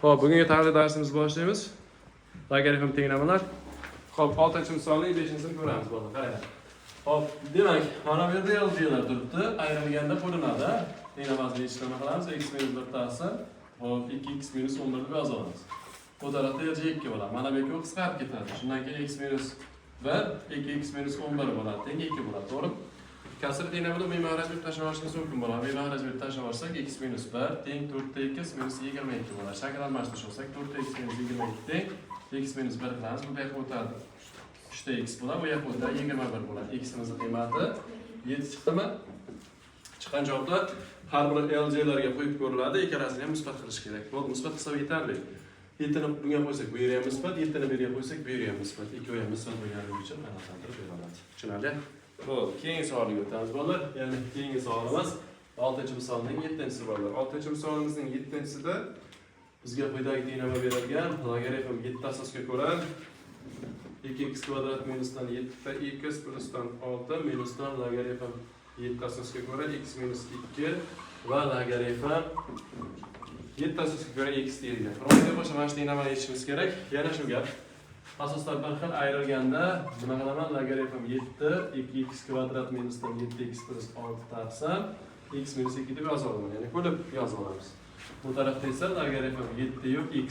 Xo'p, bugungi tarix darsimizni boshlaymiz. Logaritm tenglamalar. Xo'p, 6-chi misolning 5-sini ko'ramiz bo'ldi. Qaranglar. Xo'p, demak, mana bu yerda LG'lar turibdi. Ayrilganda bo'linadi. Tenglamasini ishlama qilamiz. X minus 1 tasi. Xo'p, 2x minus 11 deb yozamiz. Bu tarafda LG 2 bo'ladi. Mana bu yerga qisqarib ketadi. Shundan keyin x minus 1, 2x minus 11 bo'ladi. Teng 2 bo'ladi, to'g'ri? Kasr tenglamada umumiy mahrajni tashlab olishimiz mumkin bo'ladi. Umumiy mahrajni tashlab olsak x minus 1 teng 4x minus 22 bo'ladi. Shakl almashtirish olsak 4x minus 22 teng x minus 1 qilamiz. Bu yoqqa o'tadi. 3x bo'ladi, bu yoqqa o'tadi 21 bo'ladi. X imizning qiymati 7 chiqdimi? Chiqqan javobda har bir LJ'larga qo'yib ko'riladi. Ikkalasini ham musbat qilish kerak. Bo'ldi, musbat qilsa yetarli. 7 ni bunga qo'ysak, bu yerga ham musbat, 7 ni bu yerga qo'ysak, bu yerga ham musbat. Ikkovi ham musbat bo'lganligi uchun aniqlantirib beriladi. Tushunarli? Xo'p, keyingi savolga o'tamiz bolalar. Ya'ni keyingi savolimiz 6-chi misolning 7-si bolalar. 6-chi misolimizning 7-sida bizga quyidagi tenglama berilgan. Logaritm 7 asosga ko'ra 2x kvadrat minusdan 7x plusdan 6 minusdan logaritm 7 asosga ko'ra x minus 2 va logaritm 7 asosga ko'ra x deyilgan. Biroq boshqa mana shu tenglamani yechishimiz kerak. Yana shu gap. Asoslar bir xil ayrilganda nima qilaman? Logaritm 7 2x kvadrat minusdan 7x plus 6 taqsim x minus 2 deb yozib olaman. Ya'ni ko'rib yozib olamiz. Bu tarafda esa logaritm 7 yo'q x.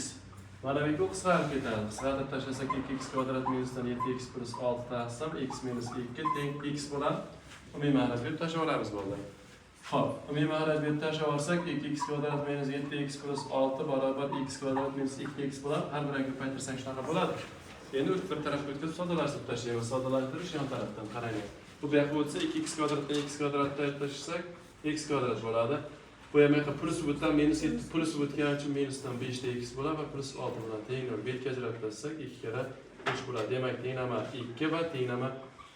Mana bu qisqarib ketadi. Qisqartirib tashlasak 2x kvadrat minusdan 7x plus 6 taqsim x minus 2 teng x bo'ladi. Umumiy mahraj berib tashlab olamiz bolalar. Xo'p, umumiy mahraj berib tashlab olsak 2x kvadrat minus 7x plus 6 barobar x kvadrat minus 2x bo'ladi. Har biriga ko'paytirsang shunaqa bo'ladi. Endi bir tarafga o'tkazib soddalashtirib tashlaymiz. Soddalashtirish yon tarafdan qarang. Bu yoqqa o'tsa 2x kvadratdan x kvadratga tashlasak x kvadrat bo'ladi. Bu yoqqa plus o'tdan minus 7 plus o'tgani uchun minusdan 5 ta x bo'ladi va plus 6 bilan teng 0. Bu yerga ajratsak 2 kira 3 bo'ladi. Demak, tenglama 2 va tenglama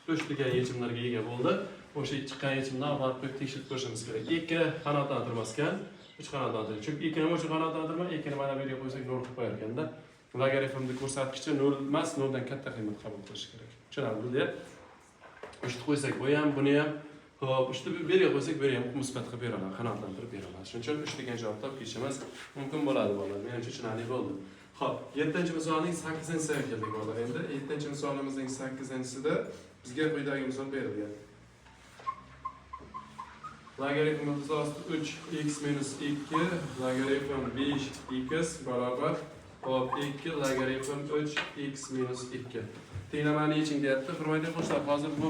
3 degan yechimlarga ega bo'ldi. O'sha chiqqan yechimdan avval tekshirib ko'rishimiz kerak. 2 qanoatlantirmas ekan, 3 qanoatlantiradi. Chunki 2 ni o'sha qanoatlantirma, 2 ni mana bu yerga qo'ysak 0 qilib qo'yar ekanda. Logaritmning ko'rsatkichi 0 emas, 0 dan katta qiymat qabul qilish kerak. Tushunarlimi? 3 ni qo'ysak, bu ham, buni ham, xo'p, 3 ni bu yerga qo'ysak, bu ham musbat qilib beramiz, qanoatlantirib beramiz. Shuning uchun 3 degan javob topib ketishimiz mumkin bo'ladi bolalar. Menimcha tushunarli bo'ldi. Xo'p, 7-chi misolning 8-siga keldik bolalar. Endi 7-chi misolimizning 8-sida bizga quyidagi misol berilgan. Logaritm 3x minus 2 logaritm 5x barobar hop 2 logaritm 3x minus 2. Tenglamani yeching deyapti. Hurmatli do'stlar, hozir bu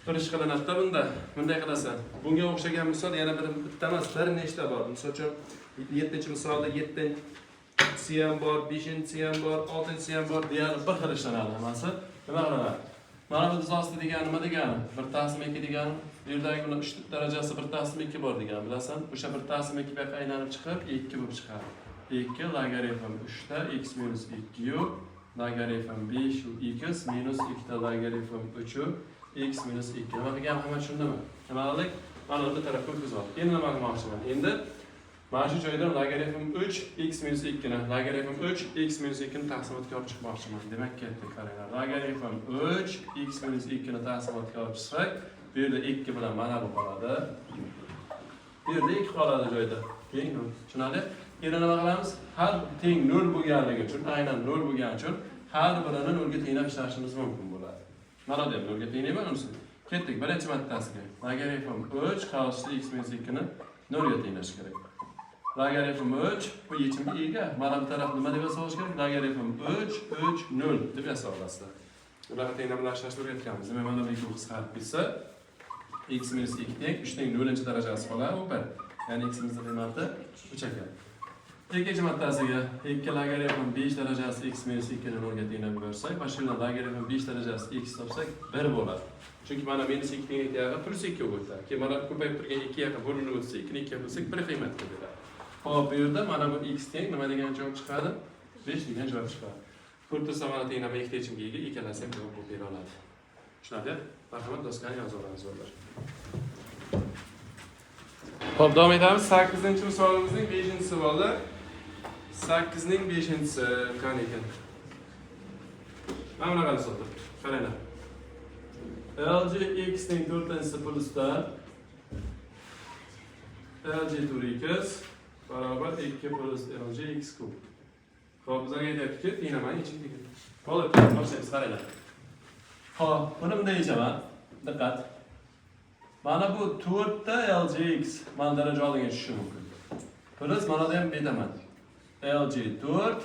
bir ish qilinadi bunda. Bunday qilasan. Bunga o'xshagan misol yana bitta emas, bir nechta bor. Misol uchun 7-chi misolda 7-si ham bor, 5-si ham bor, 6-si ham bor, deyarli bir xil ishlanadi hammasi. Nima qilaman? Mana bu dizosti degani nima degani? 1 taqsim 2 degani, bu yerdagi buni 3 darajasi 1 taqsim 2 bor degani, bilasan? O'sha 1 taqsim 2 ga aylanib chiqib 2 bo'lib chiqadi. 2 logaritm 3 ta x minus 2 yo'q, logaritm 5 x minus 2 ta logaritm 3 x minus 2. Nima degan hamma tushundimi? Nima qildik? Mana bu tarafga o'tkazib oldik. Endi nima qilmoqchiman? Endi mana shu joydan logaritm 3 x minus 2 ni logaritm 3 x minus 2 ni taqsimotga olib chiqmoqchiman. Demak, ketdik, qaranglar. Logaritm 3 x minus 2 ni taqsimotga olib chiqsak, bu yerda 2 bilan mana bu qoladi. Bu yerda 2 qoladi joyda. Teng 0. Tushunarli? Endi nima qilamiz? Har teng 0 bo'lganligi uchun, aynan 0 bo'lgani uchun har birini 0 ga tenglab ishlashimiz mumkin bo'ladi. Mana bu 0 ga tenglayman unisi. Ketdik birinchi martasiga. Logaritm 3 qarshisi x minus 2 ni 0 ga tenglash kerak. Logaritm 3 bu yechimga ega. Mana bu taraf nima deb yozib olish kerak? Logaritm 3 3 0 deb yozib olasizlar. Ularni tenglamlashtirib o'rgatganmiz. Demak, mana bu ikki qisqarib ketsa x minus 2 teng 3 ning 0-darajasi qoladi, u bir. Ya'ni x imizning qiymati 3 ekan. Ikkinchi martasiga 2 logaritm 5 darajasi x minus 2 ni 0 ga tenglab bersak, va shu bilan logaritm 5 darajasi x topsak 1 bo'ladi. Chunki mana minus 2 ning yaqin plus 2 o'tadi. Keyin mana ko'payib turgan 2 yaqin bo'linib o'tsa, 2 ni 2 ga bo'lsak 1 qiymatga beradi. Hop, bu yerda mana bu x teng nima degan javob chiqadi? 5 degan javob chiqadi. Ko'rib tursa mana tenglama ikkita yechimga ega, ikkalasi ham javob bera oladi. Tushunarli? Marhamat, doskani yozib olamiz bolalar. Hop, davom etamiz. 8-chi misolimizning 5-si bolalar. 8 ning 5-si qani ekan? Mana bunaqa misol. Qaranglar. LG x ning 4-si plusda LG 4x beraber 2 plus LG x kub. Xo'p, bizga aytayaptiki, dinamani ichiga kirdi. Bo'ldi, boshlaymiz, qaranglar. Xo'p, buni bunday yechaman. Diqqat. Mana bu 4 ta LGX mana daraja oldiga tushishi mumkin. Plus mana da ham betaman. LG4,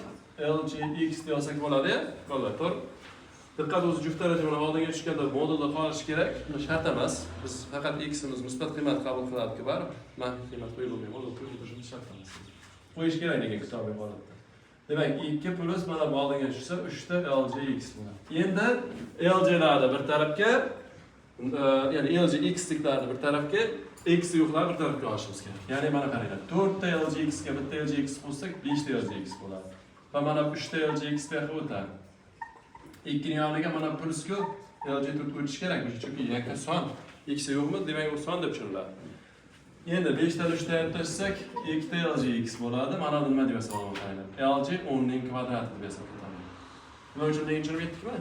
LGX desak bo'ladi, bo'ldi, to'g'ri. Diqqat, o'zi juft daraja bilan oldiga tushganda modulda qolishi kerak. Bu shart emas. Biz faqat x-imiz musbat qiymat qabul qiladi-ku, baribir. Manfiy qiymat qo'yilmaydi, modul qo'yilishi shart emas. Qo'yish kerak degan kitobiy holatda. Demak, 2 plus mana bu oldiga tushsa 3 ta LGX bo'ladi. Endi LG'larni bir tarafga, ya'ni LGX tiklarni bir tarafga, x yo'qlarni bir tarafga olishimiz kerak. Ya'ni mana qaranglar, 4 ta LGX ga bitta LGX qo'shsak 5 ta LGX bo'ladi. Va mana 3 ta LGX bu yoqqa o'tadi. Ikkining yoniga mana plusku LG4 o'tish kerak, chunki yakka son. X yo'qmi? Demak, u son deb tushuniladi. Endi 5 ta 3 ta tashsak 2 ta LGX bo'ladi. Mana nima deb hisoblayman qaranglar. LG 10 ning kvadrati deb hisoblayman. Nima uchun degan tushunib yetdikmi?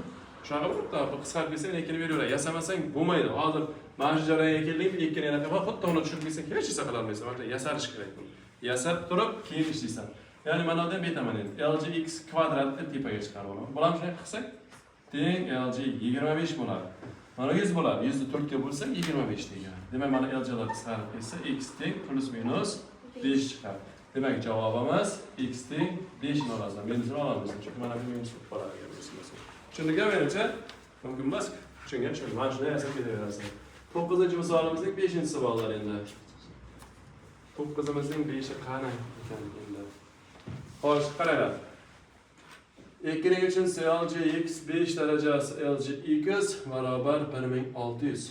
Shunaqa bo'libdi. Bu qisqarib kelsa, lekin beraver. Yasamasang bo'lmaydi. Hozir mana shu jarayonga keldik, ikkini yana qilib, xuddi uni tushunib kelsa, hech narsa qila olmaysan. Mana yasarish kerak buni. Yasab turib, keyin ishlaysan. Ya'ni mana bundan betaman endi. LGX kvadrat deb tepaga chiqarib olaman. Bularni shunday qilsak, teng LG 25 bo'ladi. Mana 100 bo'ladi. 100 ni 4 ga bo'lsak 25 degan. Demak, mana LG'lar qisqarib ketsa x teng plus minus 5 chiqadi. Demak, javobimiz x teng 5 ni olamiz. Minusni olamiz. Chunki mana bu minus bo'ladi. Tushundingmi menimcha? Mumkin emas. Tushungan, mana shuni yasab ketaverasiz. 9-misolimizning 5-savollar endi. 9-imizning 5i qani ekan endi. Xo'sh, qaranglar. Ekran uchun LG x 5 darajasi LG x barobar 1600.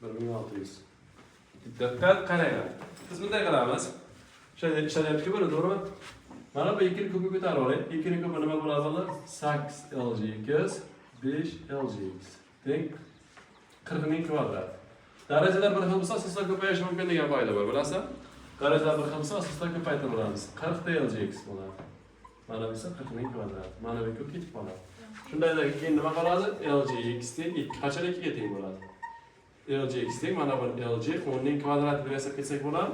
1600. Diqqat, qaranglar. Biz bunday qilamiz. Shunday ishlayapti-ku, buni to'g'rimi? Mana bu 2 ni ko'pga ko'tarib oling. 2 ni ko'pi nima bo'ladi? 8 LG x 5 LG x teng 40 ning kvadrat. Darajalar bir xil bo'lsa, asosda ko'payishi mumkin degan qoida bor, bilasizmi? Darajalar bir xil bo'lsa, asosda ko'paytiramiz. 40 ta LG x bo'ladi. Mana bu esa 40 ning kvadrat. Mana bu ko'p ketib qoladi. Shundayda keyin nima qoladi? LG x teng 2 qachon 2 ga teng bo'ladi? LG x teng mana bu LG 10 ning kvadrati deb hisob qilsak bo'ladi.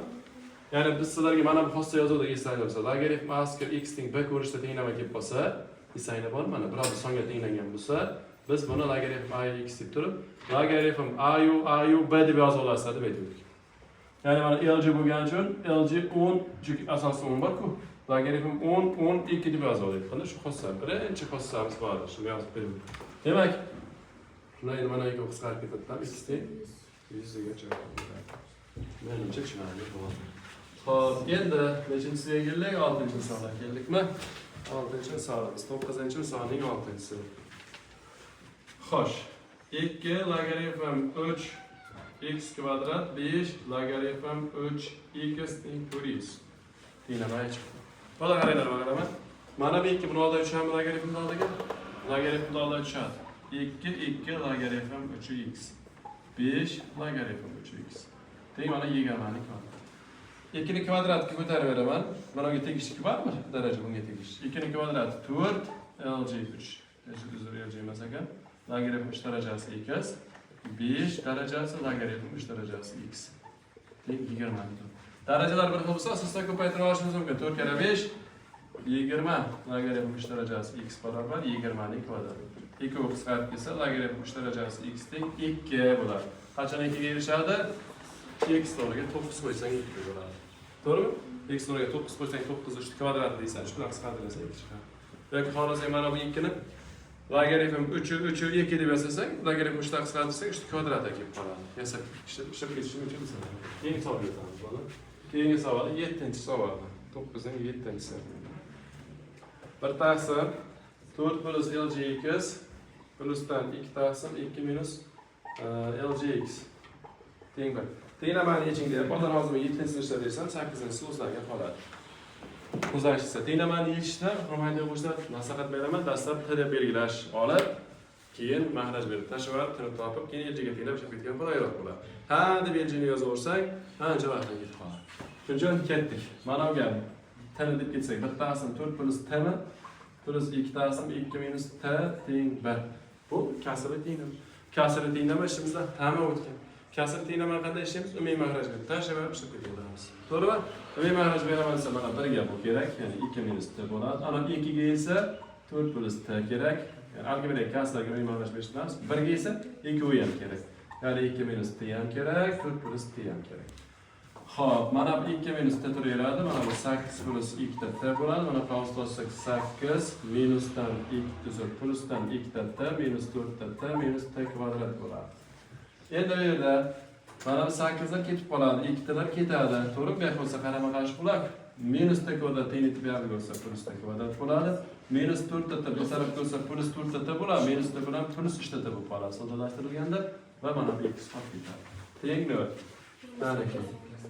Ya'ni biz sizlarga mana bu xossa yozuvda eslaymiz. Logaritm a x teng b ko'rinishda tenglama kelib qolsa, esinglar bor mana biror songa tenglangan bo'lsa, biz buni logaritm a x deb turib, logaritm a u b deb yozib olasizlar deb aytdik. Ya'ni mana LG bo'lgani uchun LG 10 chunki asosi 10 bor-ku. Logaritm 10 12 deb yozib olaylik. Qani shu xossa, birinchi xossamiz bor. Shuni yozib qo'ydim. Demak, shunday mana ikki qisqarib ketadi. X teng 100 gacha. Menimcha tushunarli bo'ldi. Xo'p, endi nechinchisiga keldik? 6-misolga keldikmi? 6-misolimiz, 9-misolning 6-si. Xo'sh, 2 logaritm 3 x kvadrat 5 logaritm 3 x teng 4x. Tenglamay chiqdi. Mana qaranglar, mana. Mana bu 2 buni oldiga tushadi, logaritmni oldiga. Logaritmni oldiga tushadi. 2 logaritm 3x 5 logaritm 3x. Teng mana 20 ning kvadrat. 2 ni kvadratga ko'tarib beraman. Mana bunga tegishli bormi? Daraja bunga tegishli. 2 ni kvadrati 4 LG 3. Uzr LG emas ekan. Logaritm 3 darajasi x 5 darajasi logaritm 3 darajasi x. Teng 20. Darajalar bir xil bo'lsa, asosda ko'paytirib olishimiz mumkin. 4 kara 5 20 logaritm 3 darajasi x barobar 20 ning kvadrati. 2 qisqarib kelsa, logaritm 3 darajasi x teng 2 bo'ladi. Qachon 2 ga erishadi? X o'rniga 9 qo'ysang 2 bo'ladi. To'g'rimi? X o'rniga 9 qo'ysang 9 3 kvadrat deysan. Shuni qisqartirsa 2 chiqadi. Yoki xohlasak mana bu 2 ni logaritm 3 2 deb yozasak, logaritm 3 ta qisqartirsak 3 kvadratga kelib qoladi. Yasab ishlab ketishimiz uchun misol. Keyingi savolga o'tamiz bola. Keyingi savol 7-savol. 9ning 7-si. Bir taqsim 4 plus LGX plusdan 2 taqsim 2 minus LGX teng 1. Tenglamani yeching deyapti. Hozir hozir 7-sini ishlataversam 8-si o'zlariga qoladi. O'zlashsa, tenglamani yechishda Romayda qo'shda maslahat beraman. Dastlab t deb belgilash olib, keyin mahraj berib tashlab, tinib topib, keyin eljiga tenglab chiqib ketgan qulayroq bo'ladi. Ha deb eljini yozaversak, ancha vaqtdan ketib qoladi. Shuning uchun ketdik. Mana bu gap. T deb ketsak, bittasi 4 plus t mi? Plus 2 taqsim 2 minus t teng 1. Bu kasrli tenglama. Kasrli tenglama ishimizda hamma o'tgan. kasr tiyinlaman qanday ishlaymiz? Umumiy mahrajga tashlab ishlab ketaveramiz. To'g'rimi? Umumiy mahraj beraman desa mana 1 ga bu kerak, ya'ni 2 minus t bo'ladi. Ana 2 ga esa 4 plus t kerak. Yani algebra kasrlarga umumiy mahraj berishimiz. 1 ga esa 2 u ham kerak. Yani 2 minus t ham kerak, 4 plus t ham kerak. Xo'p, mana bu 2 minus t turaveradi. Mana bu 8 plus 2 ta t bo'ladi. Mana qavsdosak 8 minusdan 2 plusdan 2 ta t minus 4 ta t minus t kvadrat bo'ladi. Endi bu yerda mana bu 8 lar ketib qoladi, 2 talar ketadi. To'g'ri, bu yoq bo'lsa qarama-qarshi bo'ladi. Minus t kvadrat tenglik bu yoqqa bo'lsa plus t kvadrat bo'ladi. Minus 4 ta t bu taraf bo'lsa plus 4 ta t bo'ladi. Minus t bilan plus 3 ta t bo'lib qoladi. Soddalashtirilganda va mana bu x qolib ketadi. Tengmi? Mana shu.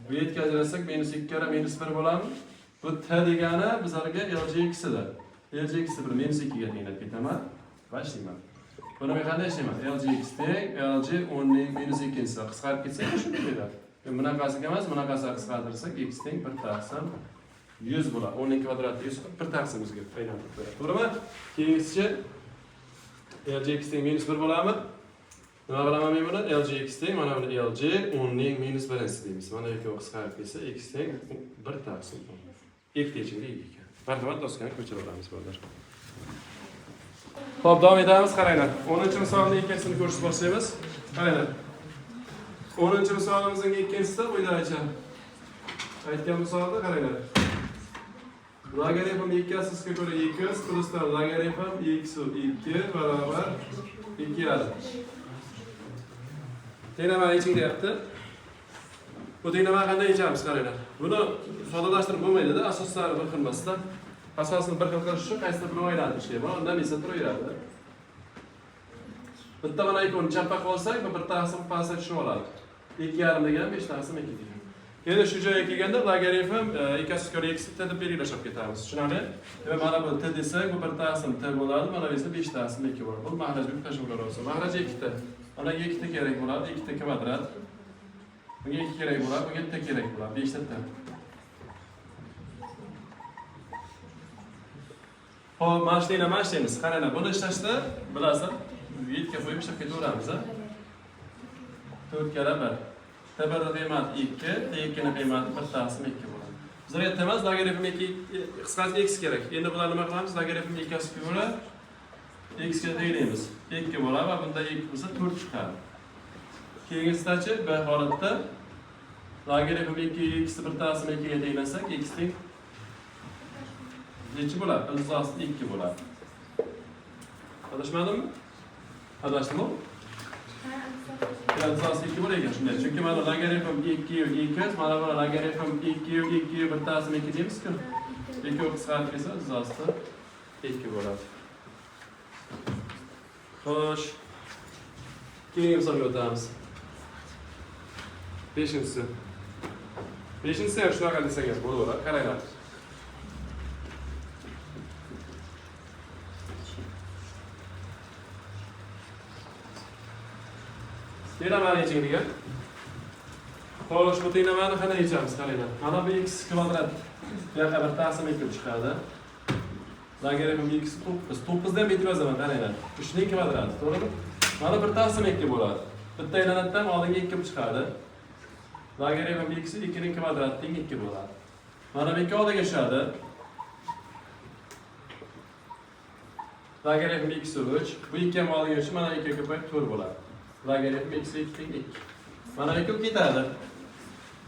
Bu yetkazilsak minus 2 kara minus 1 bo'ladi. Bu t degani bizlarga LGX-dir. LGX bir minus 2 ga tenglab ketaman. Boshlayman. Buni men qanday ishlayman? LGX teng LG 10 ning minus 2 isi qisqarib ketsa shuni beradi. Bunaqasiga emas, bunaqasiga qisqartirsak x teng 1 taqsim 100 bo'ladi. 10 ning kvadrati 100 1 taqsim 100 ga aylantirib beradi. To'g'rimi? Keyingisi LGX teng minus 1 bo'ladimi? Nima bilaman men buni? LGX teng mana buni LG 10 ning minus 1 deymiz. Mana yoki qisqarib ketsa x teng 1 taqsim 10. X tengchiga ekan. Marhamat do'stlar, ko'chiraveramiz bolalar. Xo'p, davom etamiz, qaranglar. 10-misolning ikkinchisini ko'rishni boshlaymiz. Qaranglar. 10-misolimizning ikkinchisida bo'yicha aytgan misolda qaranglar. Logaritm 2 ko'ra 2 plusdan logaritm x 2 barobar 2 yarim. Tenglamani iching deyapti. Bu tenglamani qanday yechamiz qaranglar. Buni soddalashtirib bo'lmaydi-da, asoslari bir xil emasda. Asosini bir xil qilish uchun qaysidir birini aylantirishga bor, undan esa turaveradi. Bitta mana ikkovini chapaq olsak, bir taqsim pastga tushib oladi. 2,5 degan 5 taqsim 2 degan. Endi shu joyga kelganda logaritm 2 ko'ra x t deb belgilashib ketamiz. Tushunarli? Demak, mana bu t desak, bu 1 taqsim t bo'ladi, mana bu esa 5 taqsim 2 bo'ladi. Bu mahrajga tashlab olsa, mahraj 2 ta. Mana 2 ta kerak bo'ladi, 2 ta kvadrat. Bunga 2 kerak bo'ladi, bunga t kerak bo'ladi, 5 ta t. Xo'p, mana shuni nima ishlaymiz? Qaranglar, buni ishlashda bilasizlar, 7 ga qo'yib ishlab ketaveramiz, a? 4 kara 1. T1 ning qiymati 2, T2 ning qiymati 1 taqsim 2 bo'ladi. Bizlarga aytamiz, logaritm 2 qisqasi x kerak. Endi bularni nima qilamiz? Logaritm 2 ga ko'ra x ga tenglaymiz. 2 bo'ladi va bunda x bo'lsa 4 chiqadi. Keyingisidachi bu holatda logaritm 2 x 1 taqsim 2 ga tenglasak, x teng nechi bo'ladi? Ilzosi 2 bo'ladi. Adashmadimmi? Adashdimmi? Ilzosi 2 bo'lar ekan shunday. Chunki mana logaritm 2 mana bu logaritm 2 1 taqsim 2 deymiz-ku. 2 qisqarib ketsa ilzosi 2 bo'ladi. Xo'sh. Keyingi misolga o'tamiz. 5-inchisi. 5-inchisi ham shunaqa desak ham bo'laveradi. Qaranglar. Tenglamani yeching degan. Xo'sh, bu tenglamani qanday yechamiz? Qaranglar. Mana bu x kvadrat bu yoqqa 1 taqsim 2 chiqadi. Logaritm x 9 dan bitta yozaman, qaranglar. 3 ning kvadrati, to'g'rimi? Mana 1 taqsim 2 bo'ladi. Bitta aylanadidan oldinga 2 chiqadi. Logaritm x 2 ning kvadrati teng 2 bo'ladi. Mana bu 2 oldiga tushadi. Logaritm x 3, bu 2 ham oldiga tushib, mana 2 ko'payib 4 bo'ladi. Logaritm x 2 teng 2. Mana 2 ketadi.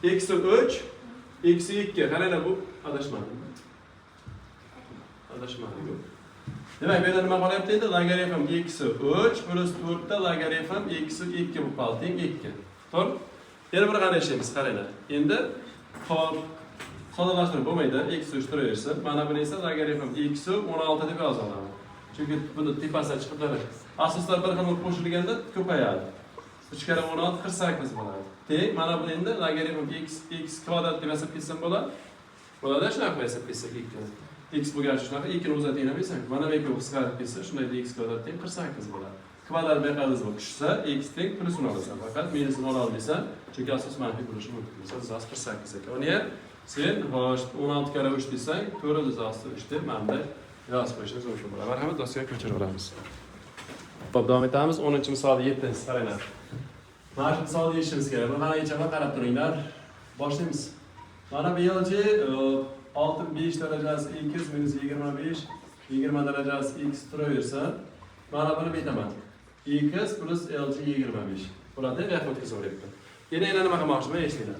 X 3, x 2. Qaranglar, bu adashmadi. Adashmadi. Demak, bu yerda nima qolyapti endi? Logaritm x 3 plus 4 ta logaritm x 2 bo'lib qoldi, teng 2. To'g'ri? Yana bir qanday ishlaymiz? Qaranglar. Endi hop soddalashtirib bo'lmaydi. X 3 turaversin. Mana buni esa logaritm x 16 deb yozaman. Chunki buni tepasiga chiqib turadi. Asoslar bir xil qo'shilganda ko'payadi. 3 kara 16 48 bo'ladi. Teng mana bu endi logaritm x kvadrat deb yozib ketsam bo'ladi. Bo'ladi, shunaqa yozib ketsak 2. X bo'lgan shunaqa 2 ni o'zida tenglamaysan. Mana bu qisqarib ketsa, shunday x kvadrat teng 48 bo'ladi. Kvadrat beqarz bo'lib tushsa, x teng plusini olasan. Faqat minusini ola olmaysan, chunki asos manfiy bo'lishi mumkin. Misol 48 ekan. Uni sen xo'sh 16 kara 3 desang, 4 izosi 3 deb mana yozib qo'yishimiz mumkin bo'ladi. Marhamat, doskaga ko'chiraveramiz. Xo'p, davom etamiz. 10-misol 7-inchi qaranglar. Mana shu misolni yechishimiz kerak. Buni qanaqacha qarab turinglar. Boshlaymiz. Mana bu LG 6.5 darajasi x minus 25 20 darajasi x turaversa, mana buni betaman. X plus LG 25. Bularni bu yoqqa o'tkazaveryapman. Yana nima qilmoqchiman eshitinglar.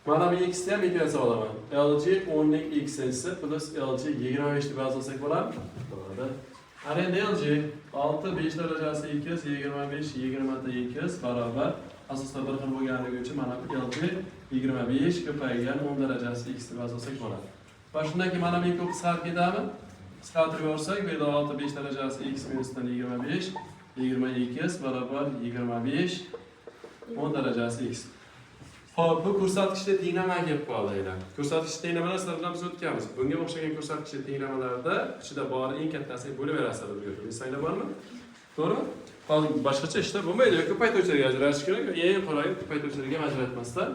Mana bu x ni ham etvasa olaman. LG 10 ning x-si plus LG 25 deb yozsak bo'ladimi? Bo'ladi. Ana endi LG 6.5 darajasi x 25 20 ta x barobar asosda bir xil bo'lganligi uchun mana bu LG 25 ko'paygan 10 darajasi x deb yozsak bo'ladi. Va shundan keyin mana bu ikki qisqarib ketadimi? Qisqartirib yorsak, bu yerda 6.5 darajasi x minusdan 25 22 barobar 25 10 darajasi x. Xo'p, bu ko'rsatkichda tenglama kelib qoldi. Ko'rsatkichda tenglamalar sizlar bilan biz o'tganmiz. Bunga o'xshagan ko'rsatkichda tenglamalarda ichida bori eng kattasiga bo'lib berasizlar bu yerda. Esinglar bormi? To'g'rimi? Hozir boshqacha ishlar bo'lmaydi. Ko'paytiruvchilarga ajratish kerak. Eng qulay ko'paytiruvchilarga ajratmasdan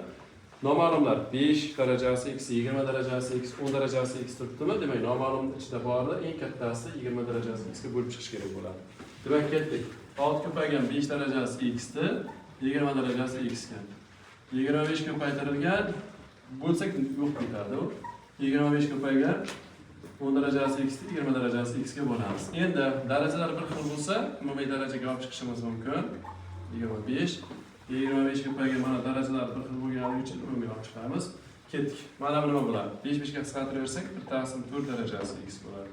noma'lumlar 5 darajasi x, 20 darajasi x, 10 darajasi x turibdimi? Demak, noma'lum ichida bori eng kattasi 20 darajasi x ga bo'lib chiqish kerak bo'ladi. Demak, ketdik. 6 ko'paygan 5 darajasi x ni 20 darajasi x ga 25 ko'paytirilgan bo'lsak yo'q ketadi u. 25 ko'paygan 10 darajasi x ni 20 darajasi x ga bo'lamiz. Endi darajalar bir xil bo'lsa, umumiy darajaga olib chiqishimiz mumkin. 25 25 ko'paygan mana darajalar bir xil bo'lganligi uchun umumiy olib chiqamiz. Ketdik. Mana bu nima bo'ladi? 5 5 ga qisqartiraversak, bir taqsim 4 darajasi x bo'ladi.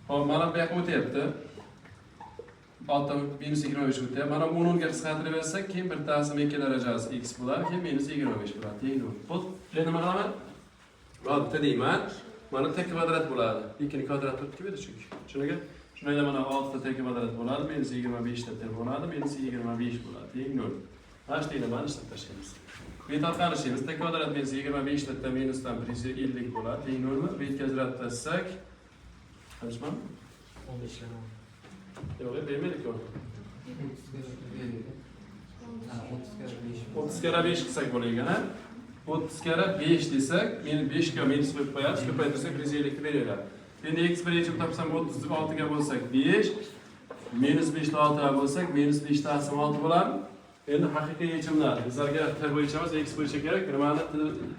Xo'p, mana bu yoqqa o'tyapti. Altdan minus 25 o'tyapti. Mana 10 ga qisqartiraversak, keyin bir taqsim 2 darajasi x bo'ladi, keyin minus 25 bo'ladi. Tengdir. Xo'p, endi nima qilaman? Bitta deyman. Mana t kvadrat bo'ladi. 2 ni kvadrat turibdi edi chunki. Tushunarli? Shunday mana 6 ta t kvadrat bo'ladi, minus 25 ta t bo'ladi, minus 25 bo'ladi. Tengdir. Mana shu tenglarni ishlab tashlaymiz. Bu yerda qanishimiz t kvadrat minus 25 ta minusdan 50 bo'ladi. Tengdirmi? Bu yerga ajratsak, qancha? 15 ga. Yo'q, bermaylik yo'q. 30 kara 5 qilsak bo'ladi. 30 kara 5 desak, meni 5 ga minus qo'yib qo'yamiz, ko'paytirsak 150 beradi. Endi x bir yechim topsam 36 ga bo'lsak 5, minus 5 ta 6 ga bo'lsak, minus 5 ta 6 bo'ladi. Endi haqiqiy yechimlar. Bizlarga t bo'yicha emas, x bo'yicha kerak. Nimani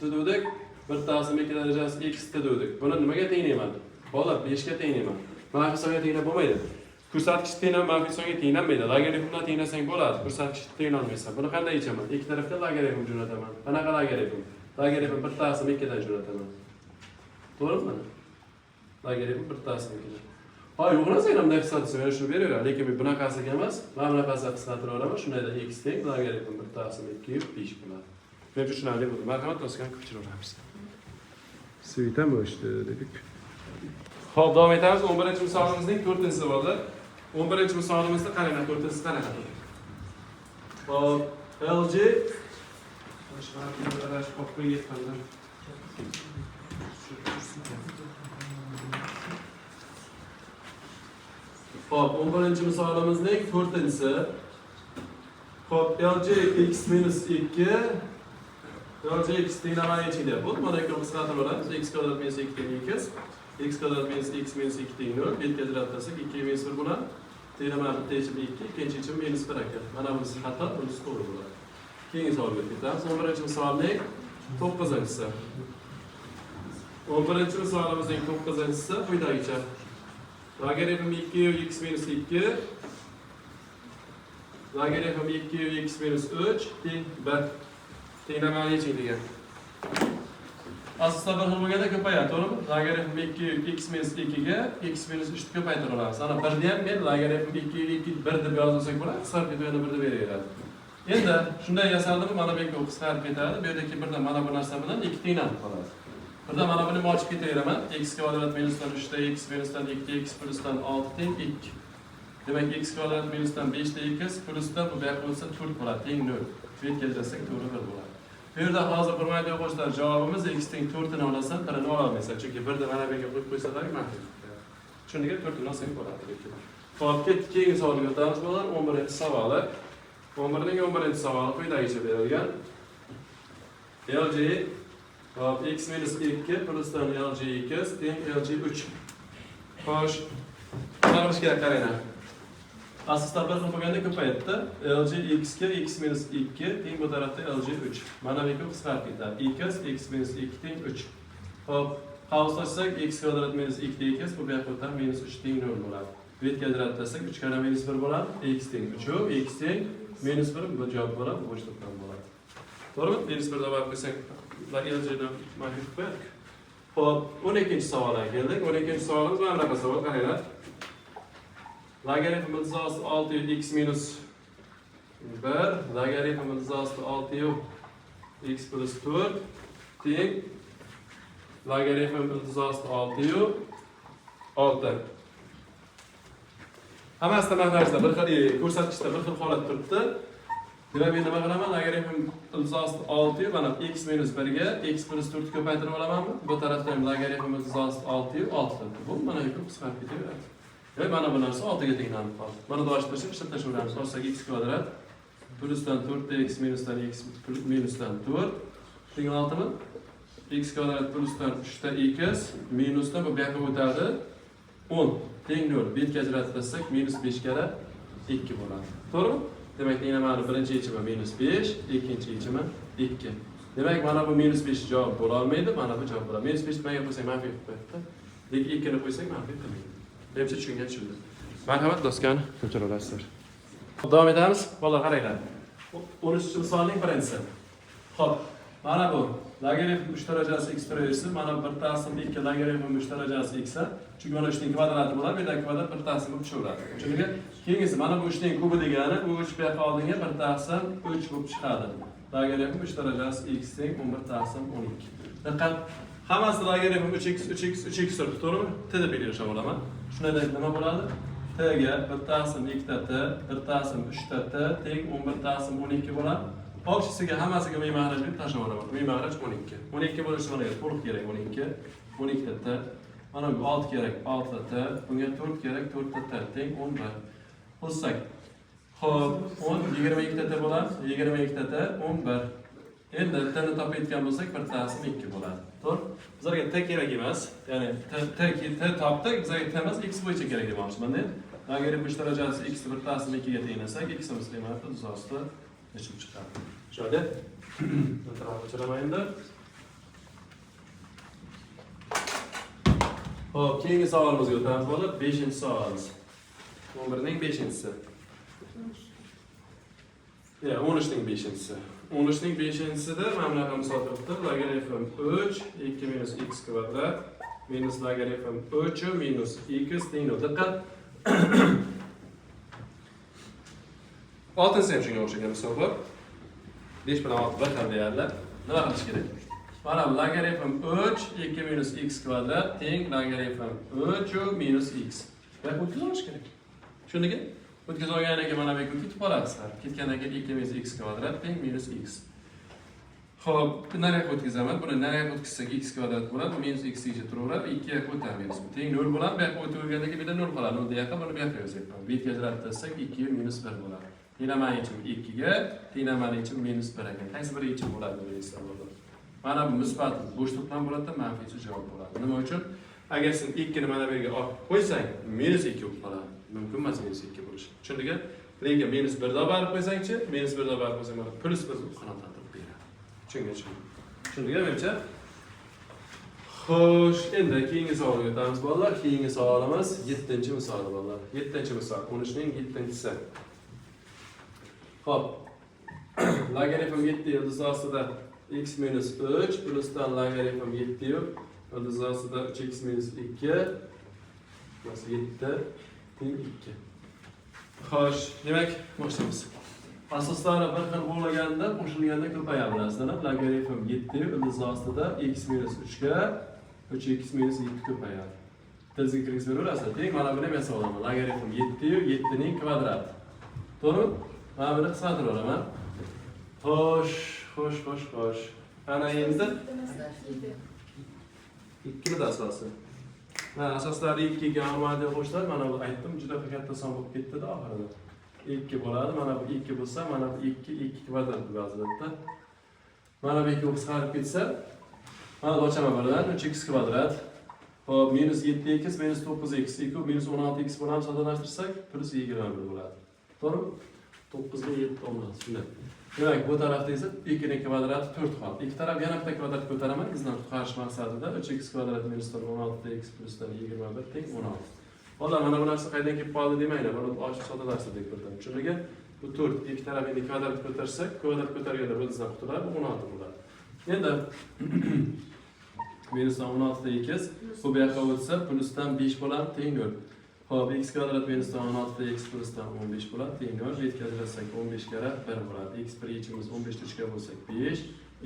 dedik? 1.2 darajasi x dedik. Buni nimaga tenglayman? Bolalar 5 ga tenglayman. Manfiy songa tenglab bo'lmaydi. Ko'rsatkich tenglab manfiy songa tenglanmaydi. Logarifmdan tenglasang bo'ladi. Ko'rsatkich tenglolmaysan. Buni qanday yechaman? Ikki tarafga logarifm jo'nataman. Qanaqa logarifm? Logarifm 1.2 dan jo'nataman. To'g'rimi? Logarifm 1.2 dan. Hoy, yo'qnasa ham nafsatsa yana shuni beraveradi, lekin men bunaqasiga emas, mana bunaqasiga qisqartiraveraman. Shundayda x teng logarifm 1.2 5 bo'ladi. Menimcha tushunarli bo'ldi. Marhamat, to'sgan ko'chiraveramiz. Svitam o'shdi dedik. Xo'p, davom etamiz. 11-misolimizning 4-savoli. 11-misolimizda qaranglar, 4-si qanaqa? Xo'p, LG Xo'p, 11-misolimizning 4-si. Xo'p, LG x minus 2 LG x tenglamani yeching deyapti. Mana ikki qisqartirib olamiz. X kvadrat minus 2 teng x. X kvadrat minus x minus 2 teng 0. Betga ajratsak 2 minus 1 bo'ladi. Tenglamani bitta yechim 2, ikkinchi yechim minus 1 ekan. Mana bunisi xato, bunisi to'g'ri bo'ladi. Keyingi savolga ketamiz. 11-misolning 9-si. 11-misolimizning 9-si quyidagicha. Logaritm 2 x minus 2 logaritm 2 x minus 3 teng 1. Tenglamani yeching degan. Asosda bir xil bo'lganda ko'payadi, to'g'rimi? Logaritm 2 x minus 2 ga x minus 3 ni ko'paytirib olamiz. Ana 1 ni ham men logaritm 2 1 deb yozsak bo'ladi, qisqarib ketganda 1 deb beraveradi. Endi shunday yasaldim, mana bu yerga qisqarib ketadi. Bu yerdagi birdan mana bu narsa bilan 2 tenglanib qoladi. Birdan mana buni ochib ketaveraman. X kvadrat minusdan 3 ta x minusdan 2 x plusdan 6 teng 2. Demak, x kvadrat minusdan 5 ta x plusdan bu yoqqa bo'lsa 4 bo'ladi, teng 0. Bu yerga keltirsak to'g'ri 1 bo'ladi. Bu yerda hozir hurmatli o'quvchilar, javobimiz x teng 4 ni olasan, 1 ni ololmaysan. Chunki 1 ni mana bu yerga qo'yib qo'ysalar ma'qul. Shunga 4 ni olsang bo'ladi lekin. Xo'p, keyingi savolga o'tamiz bo'ladi. 11-savoli. 11ning 11-savoli quyidagicha berilgan. LG x minus 2 plusdan LG x teng LG 3. Xo'sh, nima qilish kerak qaranglar. Asoslar bir xil bo'lganda ko'payadi. LG x ga x minus 2 teng bu tarafda LG 3. Mana bu ikki qisqarib ketadi. X minus 2 teng 3. Xo'p, qavslashsak x kvadrat minus 2 x bu yoqqa o'tar minus 3 teng 0 bo'ladi. Bu yerga ajratsak 3 karra minus 1 bo'ladi. X teng 3, x teng minus 1 bu javob bo'ladi, bo'shliqdan bo'ladi. To'g'rimi? Minus 1 deb qo'ysak, LG ni mana shu qo'ydik. Xo'p, 12-savolga keldik. 12-savolimiz mana bunaqa savol, qaranglar. Logaritm iltizosi 6x minus 1, logaritm iltizosi 6x plus 4 teng logaritm iltizosi 6 Hammasida maqsadda bir xil ko'rsatkichda bir xil holat turibdi. Demak, men nima qilaman? Logaritm iltizosi 6 mana x minus 1 ga x plus 4 ko'paytirib olamanmi? Bu tarafda ham logaritm iltizosi 6 turibdi. Bu mana bu qisqarib ketaveradi. Ve bana bu narsa 6'ga tenglanib qoldi. Mana da ochtirib ishlataveramiz. Olsak x kvadrat plusdan 4x minusdan x minusdan 4 teng 6mi? X kvadrat plusdan 3 x minusdan bu yoqqa o'tadi 10 teng 0. Bu yerga ajratsak minus 5 kara 2 bo'ladi. To'g'rimi? Demak, yana mana birinchi yechimi minus 5, ikkinchi yechimi 2. Demak, mana bu minus 5 javob bo'la olmaydi, mana bu javob bo'ladi. Minus 5 nimaga qo'ysak manfiy qilib qo'yibdi. Lekin 2 ni qo'ysak manfiy qilmaydi. Hepsi tushungan tushundi. Marhamat do'stlar, ko'chiraverasizlar. Davom etamiz. Bolalar qaranglar. 13-misolning birinchisi. Xo'p, mana bu logaritm 3 darajasi x turaversa, mana 1 taqsim 2 logaritm 3 darajasi x. Chunki mana 3 ning kvadrati bo'ladi, bu yerda kvadrat 1 taqsim bo'lib tushaveradi. Chunki keyingisi mana bu 3 ning kubi degani, bu 3 bu yoqqa oldinga 1 taqsim 3 bo'lib chiqadi. Logaritm 3 darajasi x teng 11 taqsim 12. Diqqat, hammasi logaritm 3x turibdi, to'g'rimi? T deb belgilashib olaman. Shunday nima bo'ladi? T ga 1 taqsim 2 ta t, 1 taqsim 3 ta t teng 11 taqsim 12 bo'ladi. Oqchisiga hammasiga ma'maraj deb tashlab olaman. Ma'maraj 12. 12 bo'lishi mana to'liq kerak 12. 12 ta t. Mana bu 6 kerak 6 ta t, bunga 4 kerak 4 ta t teng 11. Qo'shsak, xo'p, 10 22 ta t bo'ladi. 22 ta t 11. Endi t ni topayotgan bo'lsak 1 taqsim 2 bo'ladi. To'g'ri? Bizlarga t kerak emas. Ya'ni t topdik, bizlarga t emas, x bo'yicha kerak demoqchiman-da. Logaritm 3 darajasi x 1 taqsim 2 ga tenglasak, x imiz demakdir, uzosida nechib chiqadi. Shunday. E'tirof o'chiramaydi. Xo'p, keyingi savolimizga o'tamiz bo'lib, 5-savolimiz. 11 ning 5-si. Ya, 13 ning 5-si. 13 ning 5-sida mana bunaqa misol turibdi. Logaritm 3 2 minus x kvadrat minus logaritm 3 minus x teng 0. Diqqat. 6-si ham shunga o'xshagan misol bor. 5 bilan 6 bir xil deyarlar. Nima qilish kerak? Mana bu logaritm 3 2 minus x kvadrat teng logaritm 3 minus x. Va o'tkazish kerak. Tushundingmi? O'tkazib olganidan keyin mana bu yerga ketib qolasizlar. Ketgandan keyin 2 minus x kvadrat teng minus x. Xo'p, nariyoqqa o'tkazaman. Buni nariyoqqa o'tkazsak x kvadrat bo'ladi, minus x ichiga turaveradi, 2 yoqqa o'tadi minus. Teng 0 bo'ladi. Bu yoqqa o'tgandan keyin bitta 0 qoladi. 0 yoqqa buni bu yoqqa yozyapman. Bu yerga ajratsak 2 minus 1 bo'ladi. Tenglamani yechim 2 ga, tenglamani yechim minus 1 ekan. Qaysi biri yechim bo'ladi deysizlar bo'ladi. Mana bu musbat bo'shliqdan bo'ladi, manfiy javob bo'ladi. Nima uchun? Agar sen 2 ni mana bu yerga olib qo'ysang, minus 2 bo'lib qoladi. Mumkin emas minus 2 bo'lishi. Tushundingmi? Lekin minus 1 deb olib qo'ysangchi, minus 1 deb olib qo'ysang, mana plus 1 qanotlantirib beradi. Tushundingmi menimcha? Xo'sh, endi keyingi savolga o'tamiz bolalar. Keyingi savolimiz 7-misol bolalar. 7-misol, 13 ning 7-si. Xo'p. Logaritm 7 yildiz ostida x minus 3 plusdan logaritm 7 yildiz ostida 3x minus 2 nasıl 7 teng 2. Xo'sh, demak, boshlaymiz. Asoslari bir xil bo'lganda, qo'shilganda ko'payadi aslida. Logaritm 7 yildiz ostida x minus 3 ga 3x minus 2 ko'payadi. Tezga kirgizib beraverasiz. Teng mana buni men hisoblayman. Logaritm 7 7 ning kvadrati. To'g'rimi? Mana buni qisqartirib olaman. Xo'sh. Ana endi 2 da asosi. Mana asoslari 2 ga amalga qo'shdilar. Mana bu aytdim, juda katta son bo'lib ketdi-da oxirida. 2 bo'ladi. Mana bu 2 bo'lsa, mana bu 2 kvadrat bo'ladi. Mana bu 2 qisqarib ketsa, mana o'lchaman bilan 3x kvadrat Hop, minus 7x, minus 9x, minus 16x bilan sadalashtirsak, plus 21 bo'ladi. To'g'rimi? 9 ga 7 olmaz. Shunday. Demak, bu tarafda esa 2 ning kvadrati 4 qoldi. Ikki taraf yana bitta kvadrat ko'taraman. Bizdan qutqarish maqsadida 3x kvadrat minus 16x plus 21 teng 16. Xo'p, mana bu narsa qaydan kelib qoldi demanglar. Buni ochib soddalashtirdik birdan. Tushundingmi? Bu 4 ikki taraf endi kvadrat ko'tarsak, kvadrat ko'targanda bu bizdan qutuladi, 16 bo'ladi. Endi minus 16 da 2, bu yoqqa o'tsa plusdan 5 bo'ladi, teng 0. Hop, x kvadrat minus 16 da x plusdan 15 bo'ladi, teng 0. Yetkazilsak 15 kara 1 bo'ladi. X bir yechimiz 15 3 ga bo'lsak 5,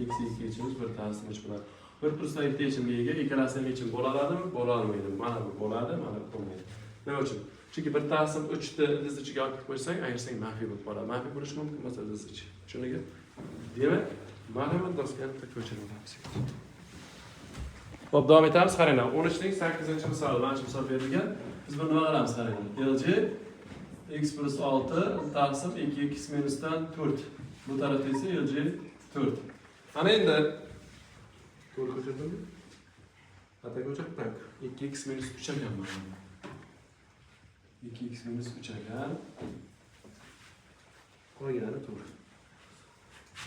x 2 yechimiz 1 taslim 3 bo'ladi. 1 plusdan 2 yechimga ega, ikkalasining yechim bo'la oladimi? Bo'la olmaydi. Mana bu bo'ladi, mana bu bo'lmaydi. Nima uchun? Chunki 1 taslim 3 ni ildiz ichiga olib qo'ysang, ayirsang manfiy bo'lib qoladi. Manfiy bo'lishi mumkin emas ildiz ichi. Tushundingmi? Demak, ma'lumot doskani ko'chirib olamiz. Hop, davom etamiz. Qaranglar, 13 ning 8-misoli, mana shu misol berilgan. Biz buni nima qilamiz? Qaranglar. LG x plus 6 taqsim 2x minusdan 4. Bu tarafda esa LG 4. Ana endi to'g'ri ko'chirdimmi? Xato ko'chirdim. 2x minus 3 ekan mana. 2x minus 3 ekan. Qo'yganlar to'g'ri.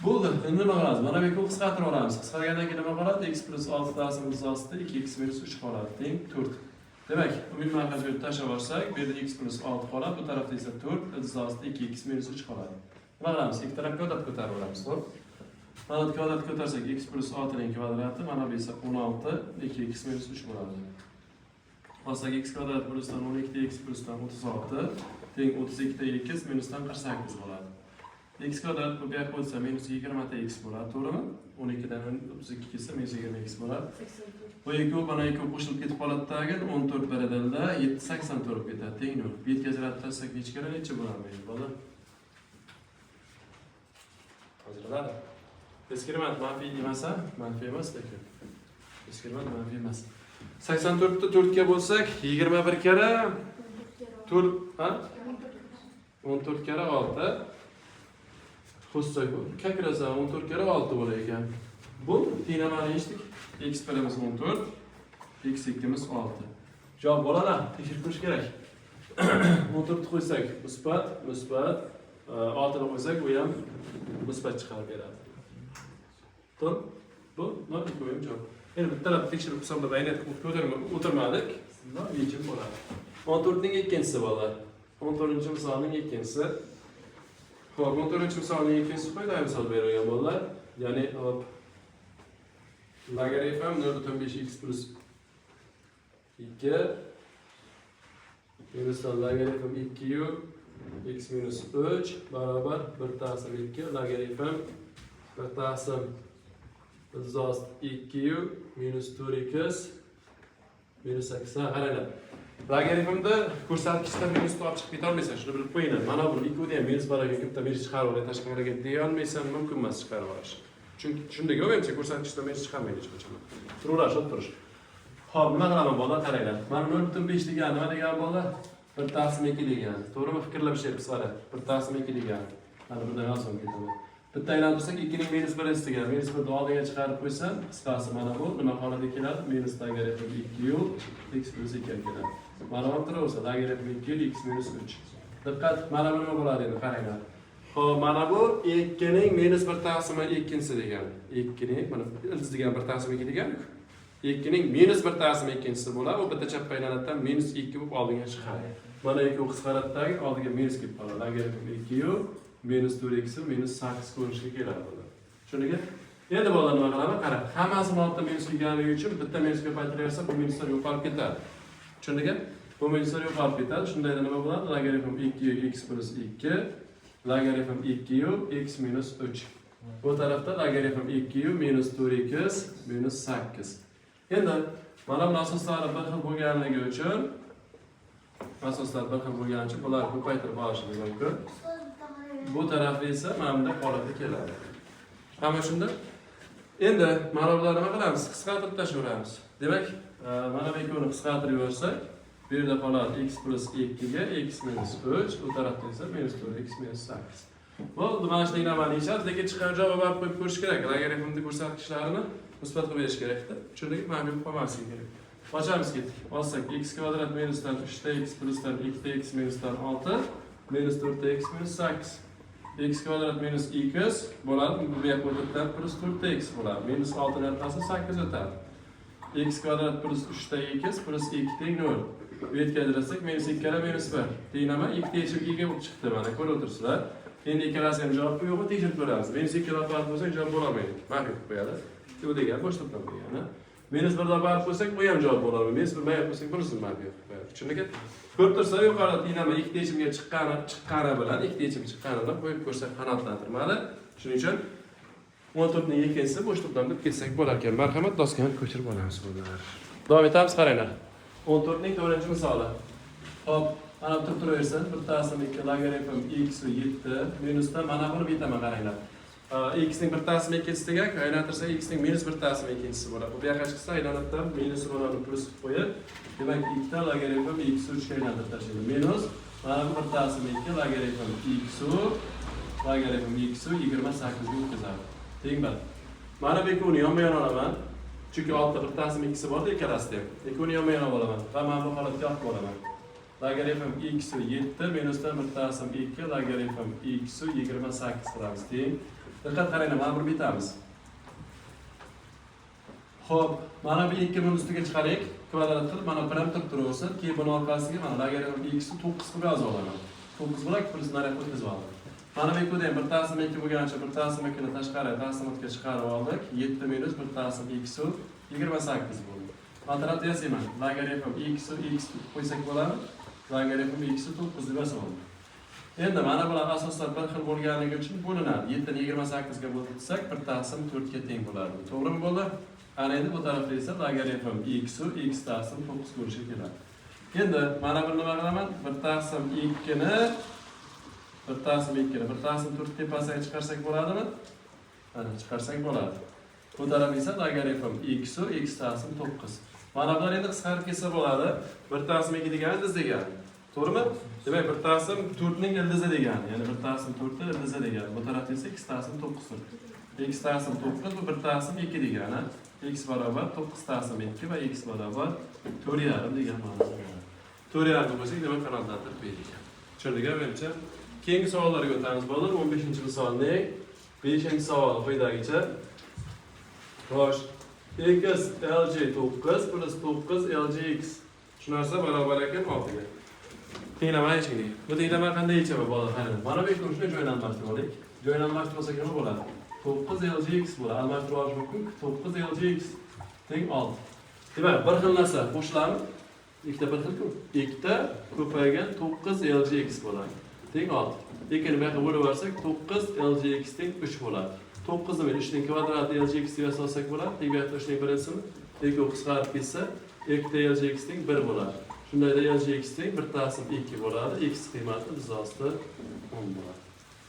Bo'ldi. Endi nima qilamiz? Mana bu yerga qisqartirib olamiz. Qisqargandan keyin nima qoladi? X plus 6 taqsim asosida 2x minus 3 qoladi. Teng 4. Demak, umumiy markazga tashlab olsak, bu yerda x plus 6 qoladi, bu tarafda esa 4, asosida 2x minus 3 qoladi. Nima qilamiz? Ikki tarafga kvadrat ko'tarib olamiz, to'g'ri? Mana kvadrat ko'tarsak x plus 6 ning kvadrati, mana bu esa 16, 2x minus 3 bo'ladi. Olsak x kvadrat plusdan 12 x plusdan 36 teng 32 ta 2 minusdan 48 bo'ladi. X kvadrat bu yoqqa o'tsa minus 20 ta x bo'ladi, to'g'rimi? 12 dan 32 kelsa minus 20x bo'ladi. Bu ikki mana ikki qo'shilib ketib qoladi tagin 14 baradalda 780 bo'lib ketadi, teng 0. Yetkaziladi tassak necha kara necha bo'ladi bola? Hozirlar. Eskirmat manfiy emasa, manfiy emas lekin. Eskirmat manfiy emas. 84 ni 4 ga bo'lsak 21 kara 4, ha? 14 kara 6. Qo'shsak bu. Kakrasa 14 kara 6 bo'lar ekan. Bu tenglamani eshitdik. X birimiz 14, x ikkimiz 6. Javob bolalar, tekshirib ko'rish kerak. 14 qo'ysak musbat, 6 ni qo'ysak u ham musbat chiqarib beradi. To'g'ri? Bu nima qo'yim javob. Endi bittalab tekshirib hisoblab o'tirmadik. Yechim bo'ladi. 14 ning ikkinchisi bolalar. 14-misolning ikkinchisi. Xo'p, 14-misolning ikkinchisi quyidagi misol berilgan bolalar. Ya'ni hop logaritm 0.5x plus 2 minus logaritm 2u x minus 3 barobar 1 taqsim 2 logaritm 1 taqsim 2u minus 4x minus 8. Qaranglar. Logaritmda ko'rsatkichda minus olib chiqib keta olmaysan, shuni bilib qo'yinglar. Mana bu 2 da ham minus bor ekan, bitta minus chiqarib olay, tashqariga deya olmaysan, mumkin emas chiqarib olish. Chunki shunday yo'qmcha ko'rsatkichda minus chiqarmaydi hech qachon. Turuvlar, shot turish. Xo'p, nima qilaman bolalar, qaranglar. Mana 0.5 degani nima degani bolalar? 1 taqsim 2 degani. To'g'rimi? Fikrlab ishlayapsiz qara. 1 taqsim 2 degani. Mana bundan oson ketaman. Bitta aylantirsak 2 ning minus 1 degani. Minus 1 ni oldiga chiqarib qo'ysam, qisqasi mana bu nima holatiga keladi? Minus logaritm 2u x plus 2 keladi. Mana bu turaversa logaritm 2u x minus 3. Diqqat, mana bu nima bo'ladi endi qaranglar. Xo'p, mana bu 2 ning minus 1 taqsim 2 degani. 2 ning mana ildiz degani 1 taqsim 2 degani. 2 ning minus 1 taqsim 2-si bo'ladi. U bitta chapga aylanadidan minus 2 bo'lib oldiga chiqadi. Mana 2 qisqaradidagi oldiga minus kelib qoladi. Logaritm 2u minus 4x minus 8 ko'rinishga keladi bular. Tushundingmi? Endi bolalar nima qilamiz? Qara, hammasini ortda minus kelganligi uchun bitta minus ko'paytiraversa, bu minuslar yo'qolib ketadi. Tushundingmi? Bu minuslar yo'qolib ketadi. Shundayda nima bo'ladi? Logaritm 2u x plus 2 logaritm 2u x minus 3. Bu tarafda logaritm 2u minus 4x minus 8. Endi mana bu asoslari bir xil bo'lganligi uchun bular ko'paytirib olishimiz mumkin. Bu tarafda esa mana bunday holatga keladi. Hamma shunda. Endi mana bularni nima qilamiz? Qisqartirib tashlayveramiz. Demak, mana bu ikkovini qisqartirib yuborsak, bu yerda qoladi x plus 2 ga x minus 3, u tarafda esa minus 4x minus 8. Bo'ldi, mana shunday narsani yechamiz, lekin chiqqan javob olib qo'yib ko'rish kerak. Logaritmni ko'rsatkichlarini musbat qilib berish kerak-da. Tushundingmi? Mana bu qolmasligi kerak. Ochamiz ketdik. Olsak x kvadrat minusdan 3x plusdan 2x minusdan 6 minus 4x minus 8. X kvadrat minus 2 bo'ladi. Bu yoqqa o'tadi plus 4x bo'ladi. Minus 6 dan 8 o'tadi. X kvadrat plus 3x plus 2 teng 0. Bu yerga ajratsak minus 2 kara minus 1. Teng nima? 2 teshib 2 ga bo'lib chiqdi. Mana ko'rib o'tirsizlar. Endi ikkalasiga ham javob yo'qmi tekshirib ko'ramiz. Minus 2 dan farq bo'lsa javob bo'lamaydi. Mana qilib qo'yadi. Bu degan bosh to'plam degani. Minus 1 dan farq bo'lsak bu ham javob bo'lamaydi. Minus 1 mayap bo'lsak bunisi mana bu yoqqa qo'yadi. Tushundingmi? Ko'rib tursa yuqorida dinamo 2 teshimga chiqqani bilan 2 teshim chiqqanini qo'yib ko'rsak qanoatlantirmadi. Shuning uchun 14 ning ikkinchisi bo'sh to'plam deb ketsak bo'lar ekan. Marhamat, doskani ko'chirib olamiz bolalar. Davom etamiz, qaranglar. 14 ning 4-misoli. Hop, mana turib turaversin. Bittasi 2 logaritm x 7 minusdan mana buni bitaman qaranglar. X ning bittasi ikkinchisiga aylantirsa x ning minus bittasi ikkinchisi bo'ladi. Bu yoqqa chiqsa aylanibdi minus bilan plus qo'yib, demak 2 ta logaritm x 3 ga aylantirib tashlaydi. Minus mana bu bittasi 2 logaritm x x 28 ga o'tkazadi. Teng bir. Mana bu ikkovini yonma-yon olaman. Chunki oltita bittasi ikkisi bor-da ikkalasida. Ikkovini yonma-yon olaman va mana bu holatga olib boraman. Logaritm x 7 minusdan bittasi 2 logaritm x 28 qilamiz. Teng. Diqqat qaranglar, mana bir bitamiz. Xo'p, mana bu 2 ni ustiga chiqarik, kvadrat qilib mana bir ham turib turaversin. Keyin buni orqasiga mana logaritm x 9 qilib yozib olaman. 9 bilan plyus naryoqqa o'tkazib oldim. Mana bu ikkida ham bir tasim 2 bo'lgancha bir tasim 2 ni tashqari tasimotga chiqarib oldik. 7 minus bir tasim x 28 bo'ldi. Kvadrat yasayman. Logaritm x qo'ysak bo'ladi. Logaritm x 9 deb yozaman. Endi mana bular asoslar bir xil bo'lganligi uchun bo'linadi. 7 ni 28 ga bo'ltirsak, bir tasim 4 ga teng bo'ladi. To'g'rimi bo'ldi? Ana endi bu tarafda esa logaritm x tasim 9 bo'lishi kerak. Endi mana buni nima qilaman? Bir tasim 2 ni bir tasim 4 tepasiga chiqarsak bo'ladimi? Mana chiqarsak bo'ladi. Bu taraf esa logaritm x tasim 9. Mana bular endi qisqarib ketsa bo'ladi. Bir tasim 2 degani ildiz degani. To'g'rimi? Demak, bir tasim 4 ning ildizi degani, ya'ni bir tasim 4 ning ildizi degani. Bu tarafda esa x tasim 9 dir. X tasim 9 bu bir tasim 2 degani. X barobar 9 tasim 2 va x barobar 4,5 degan ma'noda bo'ladi. 4,5 bo'lsa, demak qanoatlantirib berdik. Tushundingmi menimcha? Keyingi savollarga o'tamiz bolalar. 15-misolning 5-savol quyidagicha. Xo'sh, x lj 9 plus 9 ljx. Shu narsa barobar ekan 6 ga. Tenglama hech kim. Bu tenglama qanday yechaman bolalar? Qarang. Mana bu ikkovini shunday joylantirib olaylik. Joylantirib olsak nima bo'ladi? 9 ljx bo'ladi. Almashtirib olish mumkin. 9 ljx teng 6. Demak, bir xil narsa qo'shiladi. Ikkita bir xil-ku. Ikkita ko'paygan 9 ljx bo'ladi. Teng 6. Lekin bu yoqqa bo'lib olsak 9 ljx teng 3 bo'ladi. 9 ni 3 ning kvadrati ljx deb yozsak bo'ladi. Teng bu yoqqa 3 ning birinchisini, lekin qisqarib ketsa, ikkita ljx teng 1 bo'ladi. Shundayda ljx teng 1 tasim 2 bo'ladi. X qiymati bizda 10 bo'ladi.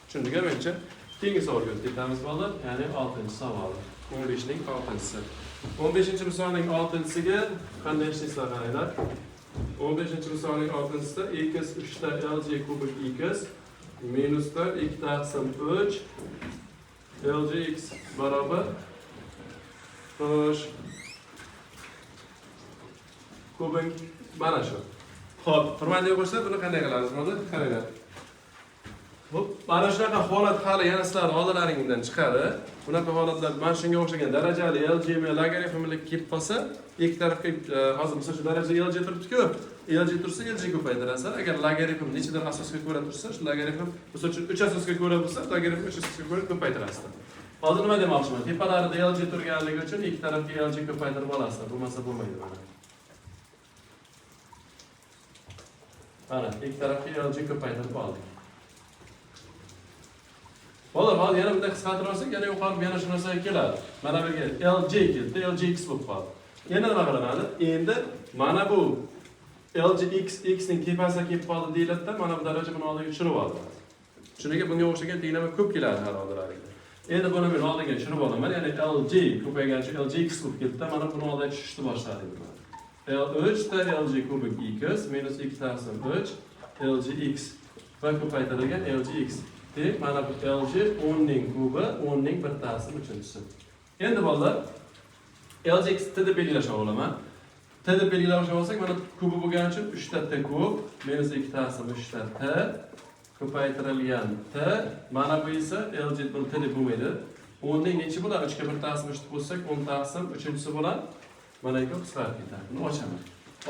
Tushundingmi menimcha? Keyingi savolga o'tamiz bolalar, ya'ni 6-savol. 15 ning 6-si. 15-misolning 6-siga qanday ishlaysizlar qaranglar. 15-misolning 6-sida x 3 ta lj kubik x minusdan 2 taqsim 3 ljx barobar xo'sh kubik mana shu. Xo'p, hurmatli o'quvchilar, buni qanday qilamiz bolalar? Qaranglar. Hop, mana shunaqa holat hali yana sizlar oldalaringizdan chiqadi. Bunaqa holatlar mana shunga o'xshagan darajali LG logaritmlik kelib qolsa, ikki tarafga hozir misol uchun daraja LG turibdi-ku. LG tursa LG ko'paytirasiz. Agar logaritm nechadan asosga ko'ra tursa, shu logaritm misol uchun 3 asosga ko'ra bo'lsa, logaritm 3 asosga ko'ra ko'paytirasiz. Hozir nima demoqchiman? Tepalarida LG turganligi uchun ikki tarafga LG ko'paytirib olasiz. Bo'lmasa bo'lmaydi mana. Mana ikki tarafga LG ko'paytirib oldik. Bolalar, hozir yana bunday qisqartirib olsak, yana yuqorib yana shu narsaga keladi. Mana bu yerga LJ keldi, LJX bo'lib qoldi. Endi nima qilinadi? Endi mana bu LJX x ning tepasiga kelib qoldi deyiladi-da, mana bu daraja buni oldiga tushirib oldi. Shunga bunga o'xshagan tenglama ko'p keladi har oldilariga. Endi buni men oldiga tushirib olaman, ya'ni LJ ko'paygancha LJX bo'lib ketdi, mana buni oldiga tushishni boshladi. L3 ta LJ kubik x minus 2 tasim 3 LJX va ko'paytirilgan LJX. Demak, mana bu LJ 10 ning kubi, 10 ning bir tasim 3-si. Endi bolalar, LJX deb belgilash olaman. T deb belgilab olsak, mana kubi bo'lgani uchun 3 ta T kub, minus 2 tasi 3 ta T, ko'paytirilgan T, mana bu esa LJ buni T deb bo'lmaydi. 10 ning nechi bo'ladi? 3 ga 1 taqsim 3 bo'lsak, 10 taqsim 3-chi bo'ladi. Mana bu qisqarib ketadi. Buni ochaman.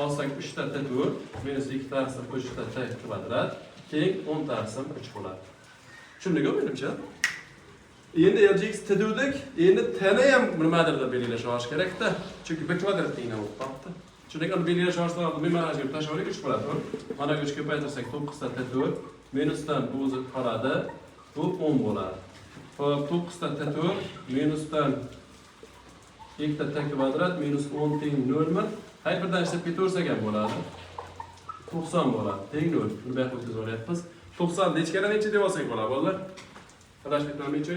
Olsak 3 ta T tur, minus 2 taqsim 3 ta T kvadrat, teng 10 taqsim 3 bo'ladi. Tushundingmi menimcha? Endi LJX T dedik, endi T'ni ham nimadir deb belgilash olish kerak-da. Chunki B kvadrat tengdan bo'lib qolibdi. Chunki uni belgilash olishdan oldin men mana shu tashavvurga 3 bo'ladi. Mana 3 ga ko'paytirsak 9 ta T tur, minusdan bu o'zi qoladi. Bu 10 bo'ladi. Hop, 9 ta T tur, minusdan 2 ta T kvadrat minus 10 teng 0 mi? Har birdan ishlab ketaversak ham bo'ladi. 90 bo'ladi. Teng 0. Buni bu yoqqa o'tkazib olyapmiz. 90 necha kara necha deb olsak bo'ladi, bolalar? Qarash ketmaychi.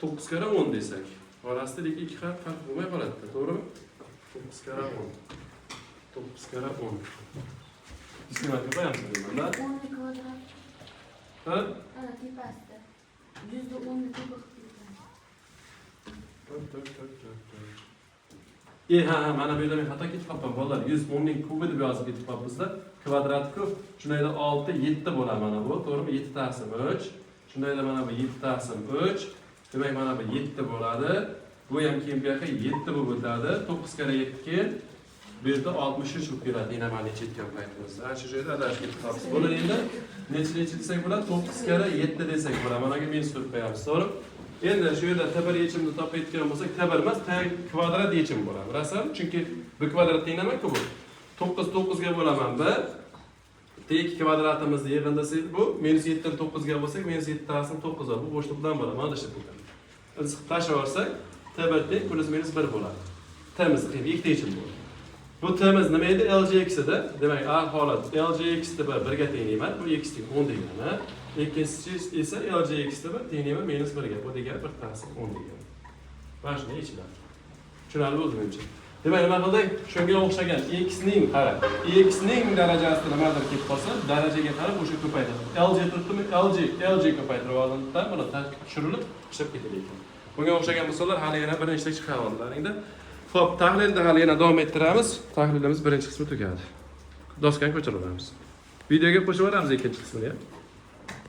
9 kara 10 desak. Orasida 2 harf farq bo'lmay qoladi, to'g'rimi? 9 kara 10. 9 kara 10. Istimaga qo'yamiz bunda. 10 kvadrat. Ha? Ha, tepasida. 110 ni tepa qilgan. Ha, mana bu yerda men xato ketib qoldim, bolalar. 110 ning kubi deb yozib ketib qolibmizda. Kvadrat kub. Shundayda 6 7 bo'ladi mana bu, to'g'rimi? 7 taqsim 3. Shundayda mana bu 7 taqsim 3. Demak mana bu 7 bo'ladi. Bu ham keyin bu yoqqa 7 bo'lib o'tadi. 9 kara 7 bu yerda 63 bo'lib keladi. Yana mana necha etgan paytimizda. Ana shu joyda adashib ketib qolamiz. Buni endi necha desak bo'ladi? 9 kara 7 desak bo'ladi. Mana bu minus qo'yib qo'yamiz, to'g'ri? Endi shu yerda T1 yechimni topayotgan bo'lsak, T1 emas, T kvadrat yechim bo'ladi. Bilasizmi? Chunki B kvadrat teng nima-ku bu? 9 9 ga bo'laman B. T2 kvadratimizni yig'indasak bu minus 7 dan 9 ga bo'lsak, minus 7 taqsim 9 bu bo'shliqdan bo'ladi. Mana shu bo'ladi. Biz tashlab olsak, T1 teng plus minus 1 bo'ladi. T'miz qilib ikkita yechim bo'ladi. Bu T'miz nima edi? LJX ida. Demak, A holat LJX deb 1 ga teng emas, bu x teng 10 degani. Ikkinchisi esa LJX deb teng emas minus 1 ga. Bu degani 1 taqsim 10 degani. Mana shunday yechiladi. Tushunarli bo'ldi menimcha. Demak, nima qildik? Shunga o'xshagan x ning qara. X ning darajasida nimadir kelib qolsa, darajaga qarab o'sha ko'payadi. LJ turibdimi? LJ ko'paytirib oldimda, buni tushirilib, ishlab ketadi ekan. Bunga o'xshagan misollar hali yana bir nechta chiqib oldilaringda. Xo'p, tahlilni hali yana davom ettiramiz. Tahlilimiz birinchi qismi tugadi. Doskani ko'chirib olamiz. Videoga qo'shib olamiz ikkinchi qismini ham.